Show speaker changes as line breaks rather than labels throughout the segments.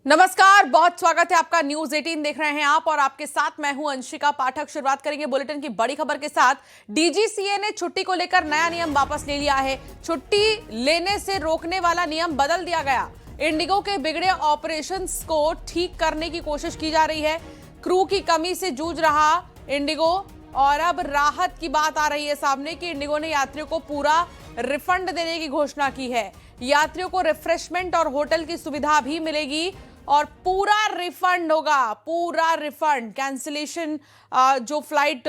नमस्कार, बहुत स्वागत है आपका। न्यूज 18 देख रहे हैं आप और आपके साथ मैं हूं अंशिका पाठक। शुरुआत करेंगे बुलेटिन की बड़ी खबर के साथ। डीजीसीए ने छुट्टी को लेकर नया नियम वापस ले लिया है। छुट्टी लेने से रोकने वाला नियम बदल दिया गया। इंडिगो के बिगड़े ऑपरेशंस को ठीक करने की कोशिश की जा रही है। क्रू की कमी से जूझ रहा इंडिगो और अब राहत की बात आ रही है सामने कि इंडिगो ने यात्रियों को पूरा रिफंड देने की घोषणा की है। यात्रियों को रिफ्रेशमेंट और होटल की सुविधा भी मिलेगी और पूरा रिफंड होगा, पूरा रिफंड। कैंसिलेशन जो फ्लाइट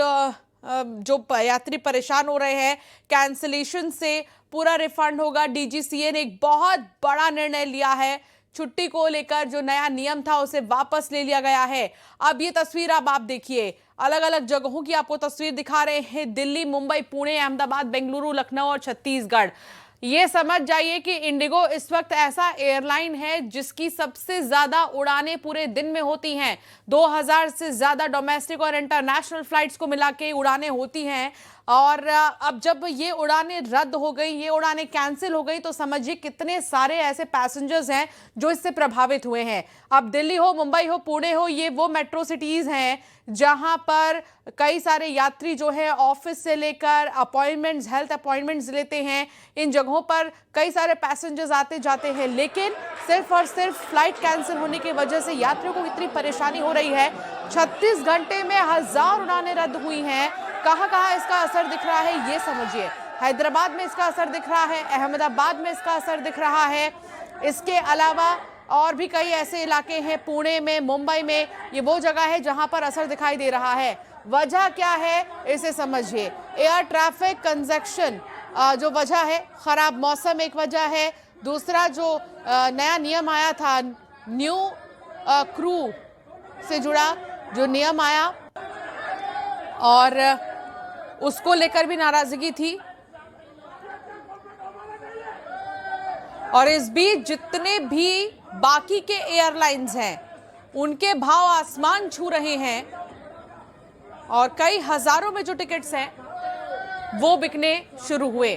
जो यात्री परेशान हो रहे हैं कैंसिलेशन से, पूरा रिफंड होगा। डीजीसीए ने एक बहुत बड़ा निर्णय लिया है। छुट्टी को लेकर जो नया नियम था उसे वापस ले लिया गया है। अब ये तस्वीर अब आप देखिए, अलग अलग जगहों की आपको तस्वीर दिखा रहे हैं। दिल्ली, मुंबई, पुणे, अहमदाबाद, बेंगलुरु, लखनऊ और छत्तीसगढ़। ये समझ जाइए कि इंडिगो इस वक्त ऐसा एयरलाइन है जिसकी सबसे ज्यादा उड़ानें पूरे दिन में होती हैं। 2000 से ज्यादा डोमेस्टिक और इंटरनेशनल फ्लाइट्स को मिला के उड़ानें होती हैं। और अब जब ये उड़ानें रद्द हो गई, ये उड़ानें कैंसिल हो गई, तो समझिए कितने सारे ऐसे पैसेंजर्स हैं जो इससे प्रभावित हुए हैं। अब दिल्ली हो, मुंबई हो, पुणे हो, ये वो मेट्रो सिटीज हैं जहां पर कई सारे यात्री जो है ऑफिस से लेकर अपॉइंटमेंट्स, हेल्थ अपॉइंटमेंट्स लेते हैं। इन जगहों पर कई सारे पैसेंजर्स आते जाते हैं, लेकिन सिर्फ और सिर्फ फ्लाइट कैंसिल होने की वजह से यात्रियों को इतनी परेशानी हो रही है। 36 घंटे में 1000 उड़ानें रद्द हुई हैं। कहां कहां इसका असर दिख रहा है ये समझिए। हैदराबाद में इसका असर दिख रहा है, अहमदाबाद में इसका असर दिख रहा है। इसके अलावा और भी कई ऐसे इलाके हैं, पुणे में, मुंबई में, ये वो जगह है जहां पर असर दिखाई दे रहा है। वजह क्या है इसे समझिए। एयर ट्रैफिक कंजेक्शन जो वजह है, खराब मौसम एक वजह है। दूसरा जो नया नियम आया था, न्यू क्रू से जुड़ा जो नियम आया और उसको लेकर भी नाराजगी थी। और इस बीच जितने भी बाकी के एयरलाइंस हैं उनके भाव आसमान छू रहे हैं और कई हजारों में जो टिकट्स हैं वो बिकने शुरू हुए।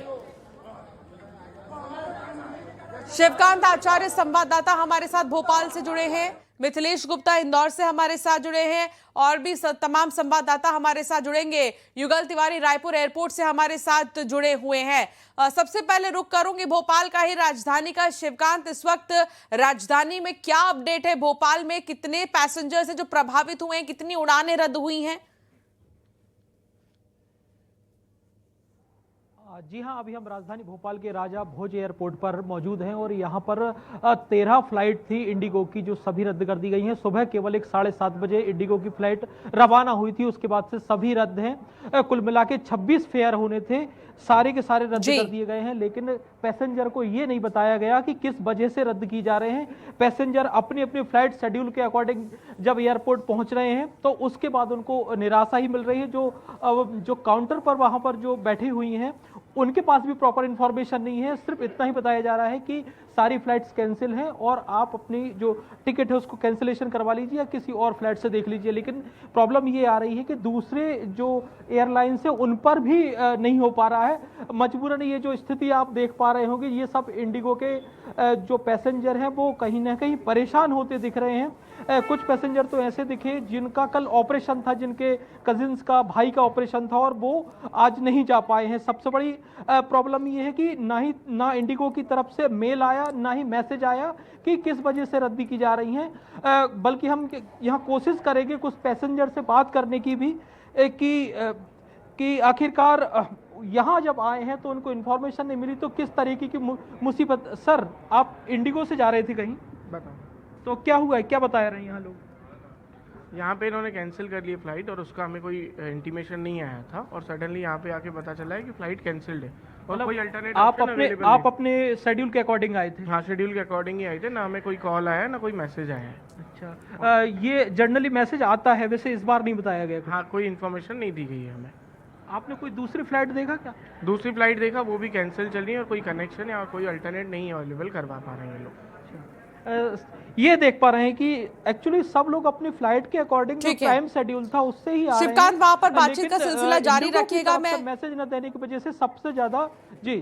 शिवकांत आचार्य संवाददाता हमारे साथ भोपाल से जुड़े हैं, मिथिलेश गुप्ता इंदौर से हमारे साथ जुड़े हैं और भी तमाम संवाददाता हमारे साथ जुड़ेंगे। युगल तिवारी रायपुर एयरपोर्ट से हमारे साथ जुड़े हुए हैं। सबसे पहले रुक करूंगी भोपाल का ही, राजधानी का। शिवकांत, इस वक्त राजधानी में क्या अपडेट है? भोपाल में कितने पैसेंजर्स हैं जो प्रभावित हुए हैं, कितनी उड़ानें रद्द हुई हैं?
जी हाँ, अभी हम राजधानी भोपाल के राजा भोज एयरपोर्ट पर मौजूद हैं और यहाँ पर 13 फ्लाइट थी इंडिगो की जो सभी रद्द कर दी गई हैं। सुबह केवल एक 7:30 बजे इंडिगो की फ्लाइट रवाना हुई थी, उसके बाद से सभी रद्द हैं। कुल मिला के 26 फेयर होने थे, सारे के सारे रद्द कर दिए गए हैं। लेकिन पैसेंजर को ये नहीं बताया गया कि किस वजह से रद्द की जा रहे हैं। पैसेंजर अपनी अपनी फ्लाइट शेड्यूल के अकॉर्डिंग जब एयरपोर्ट पहुंच रहे हैं तो उसके बाद उनको निराशा ही मिल रही है। जो काउंटर पर वहां पर जो बैठी हुई हैं उनके पास भी प्रॉपर इंफॉर्मेशन नहीं है। सिर्फ इतना ही बताया जा रहा है कि सारी फ्लाइट्स कैंसिल हैं और आप अपनी जो टिकट है उसको कैंसिलेशन करवा लीजिए या किसी और फ्लाइट से देख लीजिए। लेकिन प्रॉब्लम ये आ रही है कि दूसरे जो एयरलाइंस है उन पर भी नहीं हो पा रहा है। मजबूरन ये जो स्थिति आप देख पा रहे होंगे, ये सब इंडिगो के जो पैसेंजर हैं वो कहीं ना कहीं परेशान होते दिख रहे हैं। कुछ पैसेंजर तो ऐसे दिखे जिनका कल ऑपरेशन था, जिनके कजिन्स का भाई का ऑपरेशन था और वो आज नहीं जा पाए हैं। सबसे बड़ी प्रॉब्लम ये है कि ना इंडिगो की तरफ से मेल आया, ना ही मैसेज आया कि किस वजह से रद्दी की जा रही हैं। बल्कि हम यहाँ कोशिश करेंगे कुछ पैसेंजर से बात करने की भी कि आखिरकार यहाँ जब आए हैं तो उनको इन्फॉर्मेशन नहीं मिली तो किस तरीके की मुसीबत। सर, आप इंडिगो से जा रहे थे कहीं, बताओ तो क्या हुआ है, क्या बता रहे हैं यहाँ लोग?
यहाँ पे इन्होंने कैंसिल कर ली फ्लाइट और उसका हमें कोई इंटीमेशन नहीं आया था और सडनली यहाँ पे आके पता चला है कि फ्लाइट कैंसिल्ड है और कोई अल्टरनेट
आप अपने शेड्यूल के अकॉर्डिंग आए थे?
हाँ, शेड्यूल के अकॉर्डिंग ही आए थे, ना हमें कोई कॉल आया ना कोई मैसेज आया है।
अच्छा, ये जनरली मैसेज आता है, वैसे इस बार नहीं बताया गया?
हाँ, कोई इन्फॉर्मेशन नहीं दी गई है हमें।
आपने कोई दूसरी फ्लाइट देखा क्या?
दूसरी फ्लाइट देखा, वो भी कैंसिल चल रही है और कोई कनेक्शन या कोई अल्टरनेट नहीं अवेलेबल करवा पा रहे हैं लोग।
ये देख पा रहे हैं कि एक्चुअली सब लोग अपनी फ्लाइट के अकॉर्डिंग जो टाइम शेड्यूल था उससे ही आ रहे हैं।
शिवकांत, वहां पर बातचीत का सिलसिला जारी रखिएगा। मैं
मैसेज न देने की वजह से सबसे ज्यादा जी